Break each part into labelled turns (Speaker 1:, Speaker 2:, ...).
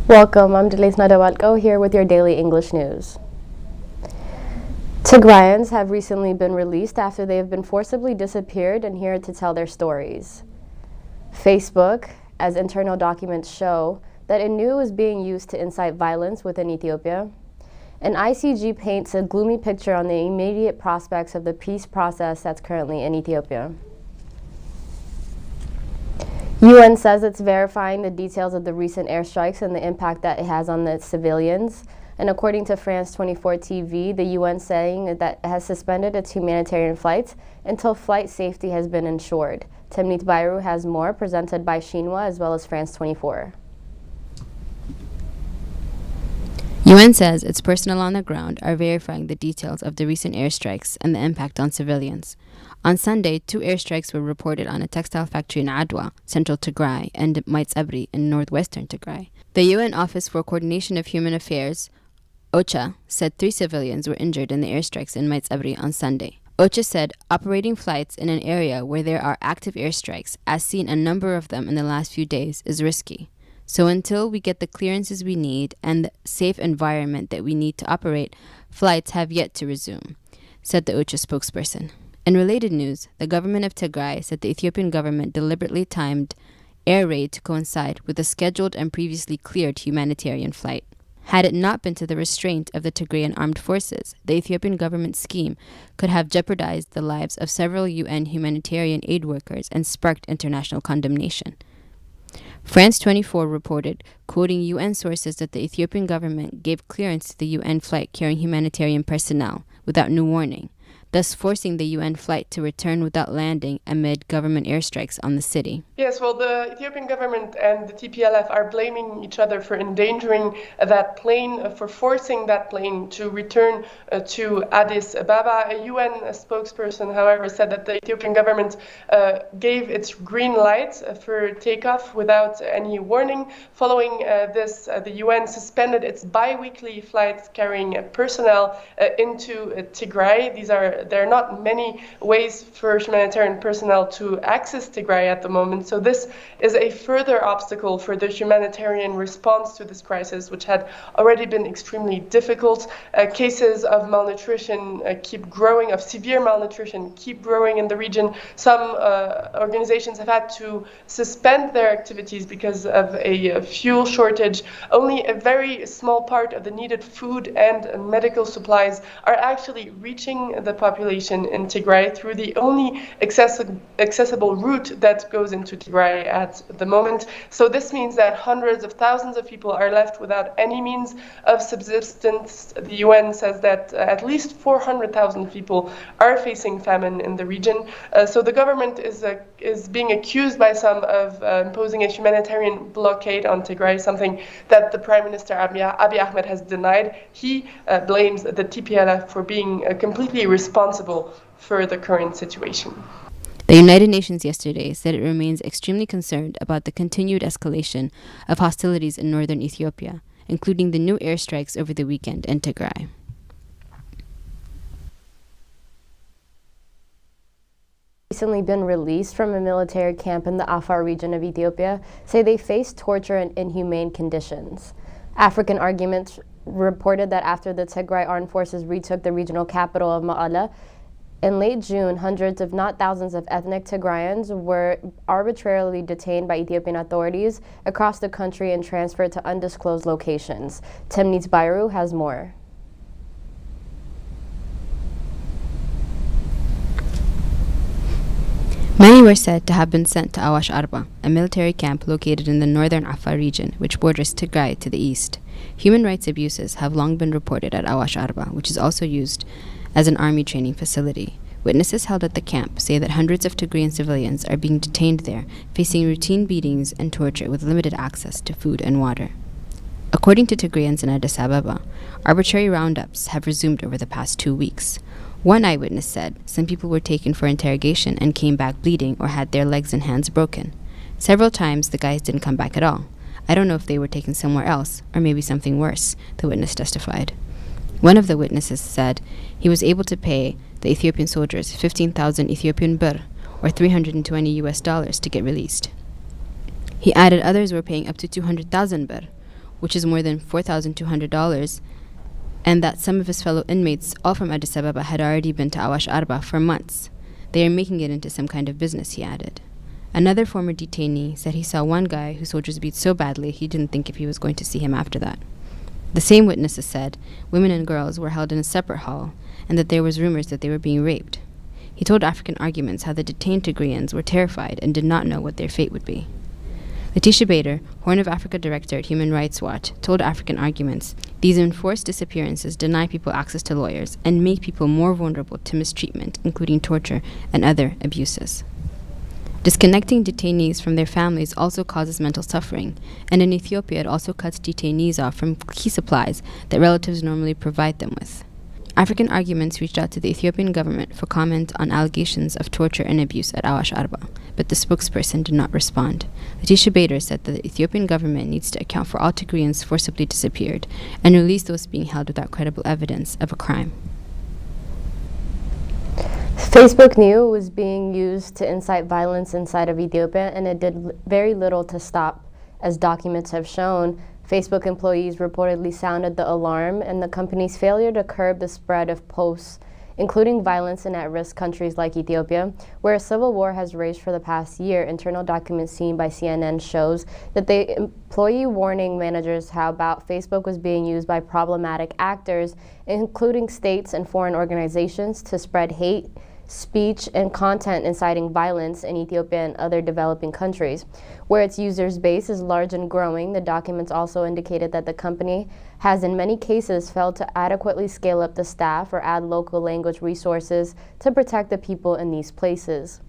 Speaker 1: Welcome, I'm Delaise Nadawalko here with your daily English news. Tigrayans have recently been released after they have been forcibly disappeared and here to tell their stories. Facebook, as internal documents show, that it knew it was being used to incite violence within Ethiopia. And ICG paints a gloomy picture on the immediate prospects of the peace process that's currently in Ethiopia. UN says it's verifying the details of the recent airstrikes and the impact that it has on the civilians. And according to France 24 TV, the UN saying that it has suspended its humanitarian flights until flight safety has been ensured. Temnit Bayru has more, presented by Xinhua as well as France 24.
Speaker 2: UN says its personnel on the ground are verifying the details of the recent airstrikes and the impact on civilians. On Sunday, 2 airstrikes were reported on a textile factory in Adwa, central Tigray, and Maitz Abri in northwestern Tigray. The UN Office for Coordination of Human Affairs, OCHA, said 3 civilians were injured in the airstrikes in Maitz Abri on Sunday. OCHA said operating flights in an area where there are active airstrikes, as seen a number of them in the last few days, is risky. So until we get the clearances we need and the safe environment that we need to operate, flights have yet to resume, said the OCHA spokesperson. In related news, the government of Tigray said the Ethiopian government deliberately timed air raid to coincide with a scheduled and previously cleared humanitarian flight. Had it not been to the restraint of the Tigrayan armed forces, the Ethiopian government scheme could have jeopardized the lives of several UN humanitarian aid workers and sparked international condemnation. France 24 reported, quoting UN sources, that the Ethiopian government gave clearance to the UN flight carrying humanitarian personnel without new warning, thus forcing the UN flight to return without landing amid government airstrikes on the city.
Speaker 3: Yes, well, the Ethiopian government and the TPLF are blaming each other for endangering that plane, for forcing that plane to return to Addis Ababa. A UN spokesperson, however, said that the Ethiopian government gave its green light for takeoff without any warning. Following this, the UN suspended its bi-weekly flights carrying personnel into Tigray. There are not many ways for humanitarian personnel to access Tigray at the moment, so this is a further obstacle for the humanitarian response to this crisis, which had already been extremely difficult. Cases of malnutrition keep growing, of severe malnutrition keep growing in the region. Some organizations have had to suspend their activities because of a fuel shortage. Only a very small part of the needed food and medical supplies are actually reaching the population in Tigray through the only accessible route that goes into Tigray at the moment. So this means that hundreds of thousands of people are left without any means of subsistence. The UN says that at least 400,000 people are facing famine in the region. So the government is being accused by some of imposing a humanitarian blockade on Tigray, something that the Prime Minister Abiy Ahmed has denied. He blames the TPLF for being completely responsible for the current situation.
Speaker 2: The United Nations yesterday said it remains extremely concerned about the continued escalation of hostilities in northern Ethiopia, including the new airstrikes over the weekend in Tigray.
Speaker 1: Recently been released from a military camp in the Afar region of Ethiopia say they face torture and inhumane conditions. African Arguments reported that after the Tigray armed forces retook the regional capital of Mekelle, in late June, hundreds, if not thousands, of ethnic Tigrayans were arbitrarily detained by Ethiopian authorities across the country and transferred to undisclosed locations. Temnit Bayru has more.
Speaker 2: Many were said to have been sent to Awash Arba, a military camp located in the northern Afar region, which borders Tigray to the east. Human rights abuses have long been reported at Awash Arba, which is also used as an army training facility. Witnesses held at the camp say that hundreds of Tigrayan civilians are being detained there, facing routine beatings and torture with limited access to food and water. According to Tigrayans in Addis Ababa, arbitrary roundups have resumed over the past 2 weeks. One eyewitness said some people were taken for interrogation and came back bleeding or had their legs and hands broken. Several times the guys didn't come back at all. I don't know if they were taken somewhere else or maybe something worse, the witness testified. One of the witnesses said he was able to pay the Ethiopian soldiers 15,000 Ethiopian birr, or $320 to get released. He added others were paying up to 200,000 birr, which is more than $4,200, and that some of his fellow inmates, all from Addis Ababa, had already been to Awash Arba for months. They are making it into some kind of business, he added. Another former detainee said he saw one guy whose soldiers beat so badly he didn't think if he was going to see him after that. The same witnesses said women and girls were held in a separate hall, and that there was rumors that they were being raped. He told African Arguments how the detained Tigrayans were terrified and did not know what their fate would be. Letitia Bader, Horn of Africa director at Human Rights Watch, told African Arguments these enforced disappearances deny people access to lawyers and make people more vulnerable to mistreatment, including torture and other abuses. Disconnecting detainees from their families also causes mental suffering, and in Ethiopia it also cuts detainees off from key supplies that relatives normally provide them with. African Arguments reached out to the Ethiopian government for comment on allegations of torture and abuse at Awash Arba, but the spokesperson did not respond. Letitia Bader said that the Ethiopian government needs to account for all Tigrayans forcibly disappeared and release those being held without credible evidence of a crime.
Speaker 1: Facebook knew it was being used to incite violence inside of Ethiopia, and it did very little to stop. As documents have shown, Facebook employees reportedly sounded the alarm, and the company's failure to curb the spread of posts, including violence in at-risk countries like Ethiopia, where a civil war has raged for the past year. Internal documents seen by CNN shows that the employee warning managers how about Facebook was being used by problematic actors, including states and foreign organizations, to spread hate speech and content inciting violence in Ethiopia and other developing countries. Where its users base is large and growing, the documents also indicated that the company has in many cases failed to adequately scale up the staff or add local language resources to protect the people in these places.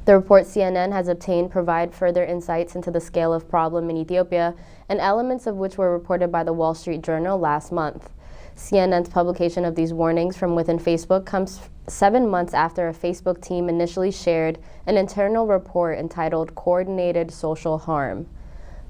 Speaker 1: The report CNN has obtained provide further insights into the scale of problem in Ethiopia, and elements of which were reported by the Wall Street Journal last month. CNN's publication of these warnings from within Facebook comes 7 months after a Facebook team initially shared an internal report entitled Coordinated Social Harm.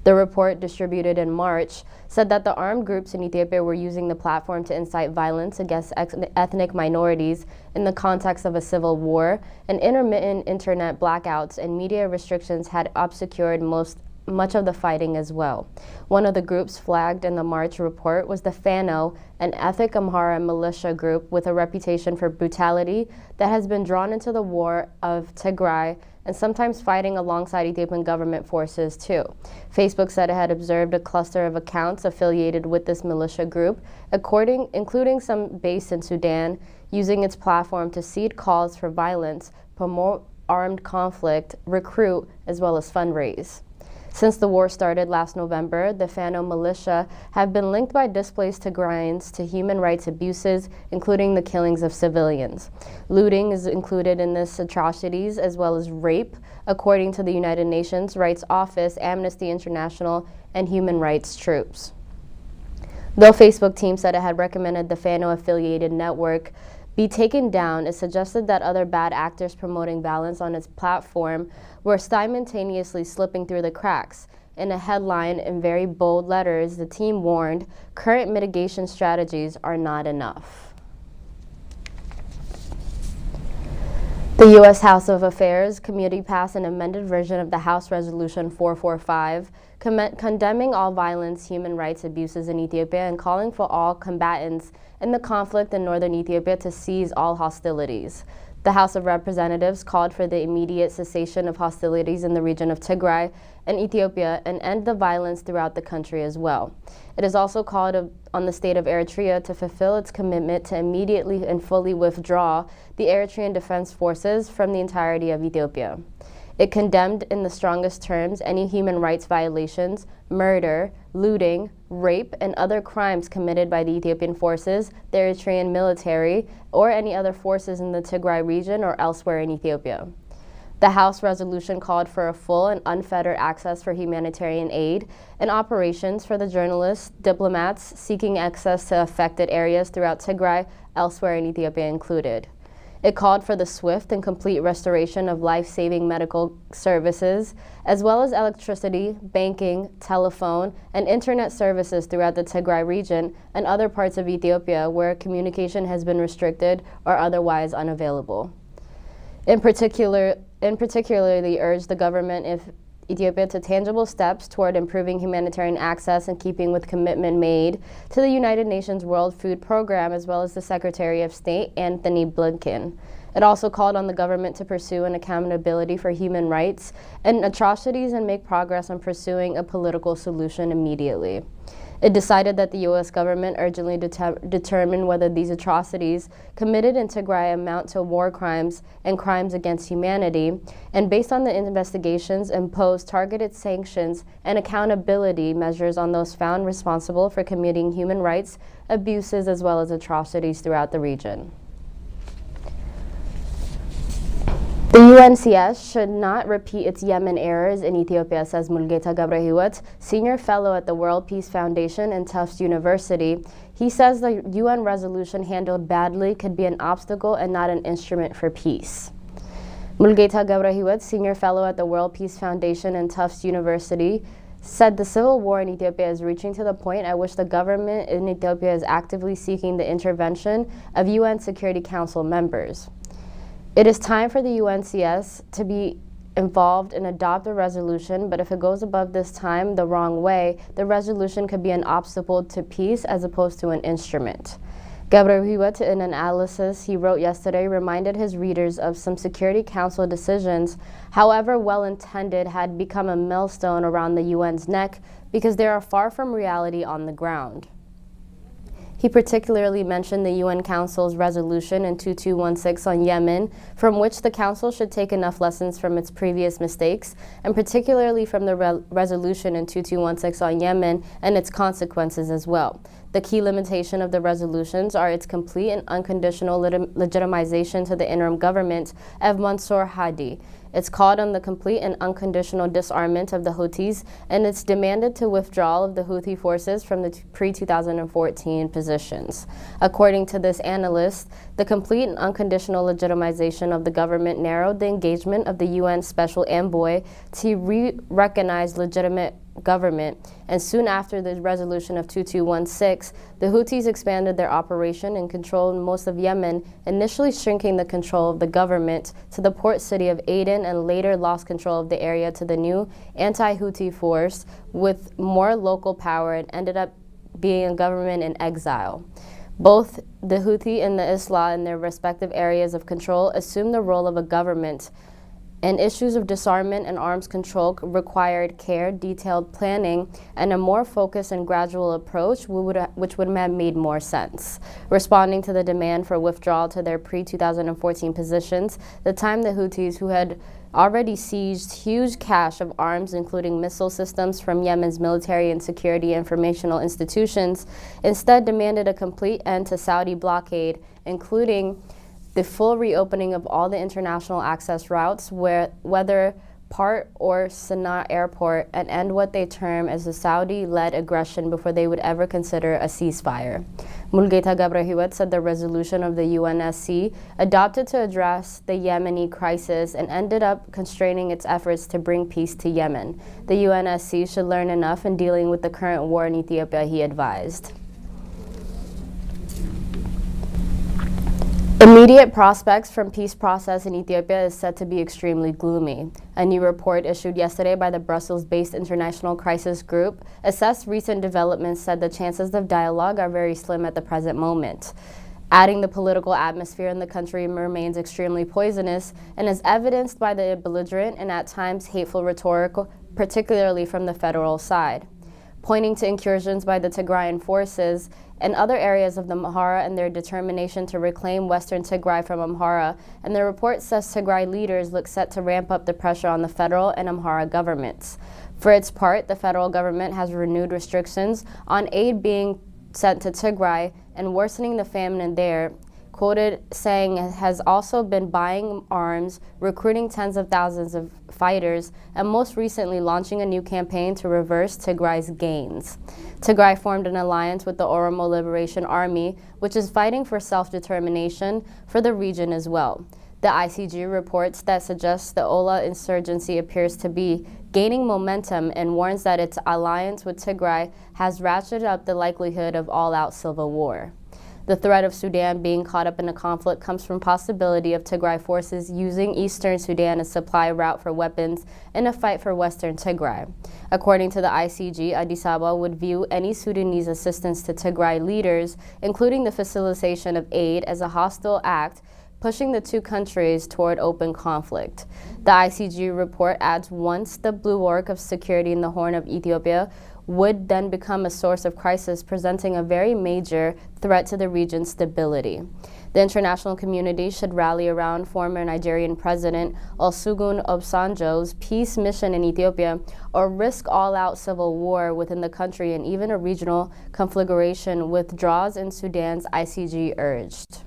Speaker 1: The report, distributed in March, said that the armed groups in Ethiopia were using the platform to incite violence against ethnic minorities in the context of a civil war, and intermittent internet blackouts and media restrictions had obscured much of the fighting as well. One of the groups flagged in the March report was the Fano, an ethnic Amhara militia group with a reputation for brutality that has been drawn into the war of Tigray and sometimes fighting alongside Ethiopian government forces too. Facebook said it had observed a cluster of accounts affiliated with this militia group, including some based in Sudan, using its platform to seed calls for violence, promote armed conflict, recruit, as well as fundraise. Since the war started last November, the Fano militia have been linked by displaced Tigrayans to human rights abuses, including the killings of civilians. Looting is included in these atrocities, as well as rape, according to the United Nations Rights Office, Amnesty International, and human rights troops. Though Facebook team said it had recommended the Fano-affiliated network be taken down, it suggested that other bad actors promoting violence on its platform were simultaneously slipping through the cracks. In a headline in very bold letters, the team warned, current mitigation strategies are not enough. The U.S. House of Affairs Committee passed an amended version of the House Resolution 445, condemning all violence, human rights abuses in Ethiopia, and calling for all combatants in the conflict in northern Ethiopia to cease all hostilities. The House of Representatives called for the immediate cessation of hostilities in the region of Tigray and Ethiopia and end the violence throughout the country as well. It has also called on the state of Eritrea to fulfill its commitment to immediately and fully withdraw the Eritrean Defense Forces from the entirety of Ethiopia. It condemned in the strongest terms any human rights violations, murder, looting, rape, and other crimes committed by the Ethiopian forces, the Eritrean military, or any other forces in the Tigray region or elsewhere in Ethiopia. The House resolution called for a full and unfettered access for humanitarian aid and operations for the journalists, diplomats seeking access to affected areas throughout Tigray, elsewhere in Ethiopia included. It called for the swift and complete restoration of life-saving medical services, as well as electricity, banking, telephone, and internet services throughout the Tigray region and other parts of Ethiopia where communication has been restricted or otherwise unavailable. In particular, they urged the government Ethiopia to tangible steps toward improving humanitarian access in keeping with commitment made to the United Nations World Food Program, as well as the Secretary of State, Anthony Blinken. It also called on the government to pursue an accountability for human rights and atrocities and make progress on pursuing a political solution immediately. It decided that the U.S. government urgently determine whether these atrocities committed in Tigray amount to war crimes and crimes against humanity, and based on the investigations, impose targeted sanctions and accountability measures on those found responsible for committing human rights abuses as well as atrocities throughout the region. The UNCS should not repeat its Yemen errors in Ethiopia, says Mulgeta Gabrahewet, senior fellow at the World Peace Foundation and Tufts University. He says the UN resolution handled badly could be an obstacle and not an instrument for peace. Mulgeta Gabrahewet, senior fellow at the World Peace Foundation and Tufts University, said the civil war in Ethiopia is reaching to the point at which the government in Ethiopia is actively seeking the intervention of UN Security Council members. It is time for the UNCS to be involved and adopt a resolution, but if it goes above this time the wrong way, the resolution could be an obstacle to peace as opposed to an instrument. Gabrahewet, in an analysis he wrote yesterday, reminded his readers of some Security Council decisions, however well-intended, had become a millstone around the UN's neck because they are far from reality on the ground. He particularly mentioned the UN Council's resolution in 2216 on Yemen, from which the Council should take enough lessons from its previous mistakes, and particularly from the resolution in 2216 on Yemen and its consequences as well. The key limitation of the resolutions are its complete and unconditional legitimization to the interim government of Mansour Hadi. It's called on the complete and unconditional disarmament of the Houthis, and it's demanded to withdrawal of the Houthi forces from the pre-2014 positions. According to this analyst, the complete and unconditional legitimization of the government narrowed the engagement of the UN Special Envoy to re-recognize legitimate government, and soon after the resolution of 2216, the Houthis expanded their operation and controlled most of Yemen, initially shrinking the control of the government to the port city of Aden, and later lost control of the area to the new anti-Houthi force with more local power and ended up being a government in exile. Both the Houthi and the Islah in their respective areas of control assumed the role of a government, and issues of disarmament and arms control required care, detailed planning, and a more focused and gradual approach, which would have made more sense. Responding to the demand for withdrawal to their pre-2014 positions, the time the Houthis, who had already seized huge cache of arms, including missile systems from Yemen's military and security informational institutions, instead demanded a complete end to Saudi blockade, including the full reopening of all the international access routes, whether part or Sana'a airport, and end what they term as the Saudi-led aggression before they would ever consider a ceasefire. Mulgeta Gabrahewet said the resolution of the UNSC adopted to address the Yemeni crisis and ended up constraining its efforts to bring peace to Yemen. The UNSC should learn enough in dealing with the current war in Ethiopia, he advised. Immediate prospects from peace process in Ethiopia is said to be extremely gloomy. A new report issued yesterday by the Brussels-based International Crisis Group assessed recent developments, said the chances of dialogue are very slim at the present moment. Adding the political atmosphere in the country remains extremely poisonous and is evidenced by the belligerent and at times hateful rhetoric, particularly from the federal side. Pointing to incursions by the Tigrayan forces and other areas of the Amhara and their determination to reclaim Western Tigray from Amhara, and the report says Tigray leaders look set to ramp up the pressure on the federal and Amhara governments. For its part, the federal government has renewed restrictions on aid being sent to Tigray and worsening the famine there, quoted saying it has also been buying arms, recruiting tens of thousands of fighters, and most recently launching a new campaign to reverse Tigray's gains. Tigray formed an alliance with the Oromo Liberation Army, which is fighting for self-determination for the region as well. The ICG reports that suggests the Ola insurgency appears to be gaining momentum and warns that its alliance with Tigray has ratcheted up the likelihood of all-out civil war. The threat of Sudan being caught up in a conflict comes from possibility of Tigray forces using eastern Sudan as supply route for weapons in a fight for western Tigray. According to the ICG, Addis Ababa would view any Sudanese assistance to Tigray leaders, including the facilitation of aid, as a hostile act, pushing the two countries toward open conflict. The ICG report adds once the bulwark of security in the Horn of Ethiopia would then become a source of crisis, presenting a very major threat to the region's stability. The international community should rally around former Nigerian President Olusegun Obasanjo's peace mission in Ethiopia, or risk all-out civil war within the country and even a regional conflagration withdraws in Sudan's ICG urged.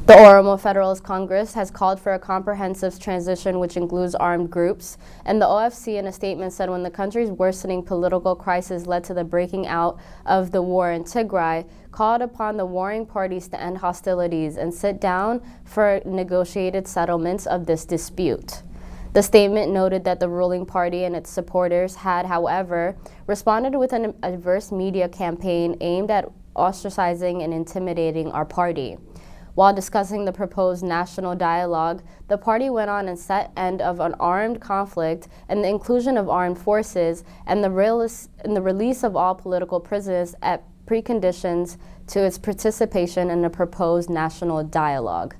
Speaker 1: The Oromo Federalist Congress has called for a comprehensive transition which includes armed groups, and the OFC in a statement said when the country's worsening political crisis led to the breaking out of the war in Tigray, called upon the warring parties to end hostilities and sit down for negotiated settlements of this dispute. The statement noted that the ruling party and its supporters had, however, responded with an adverse media campaign aimed at ostracizing and intimidating our party. While discussing the proposed national dialogue, the party went on and set end of an armed conflict and the inclusion of armed forces and the release of all political prisoners as preconditions to its participation in the proposed national dialogue.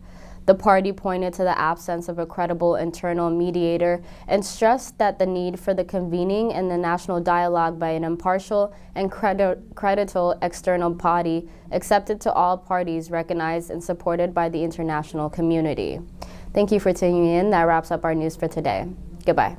Speaker 1: The party pointed to the absence of a credible internal mediator and stressed that the need for the convening and the national dialogue by an impartial and credible external body accepted to all parties, recognized and supported by the international community. Thank you for tuning in. That wraps up our news for today. Goodbye.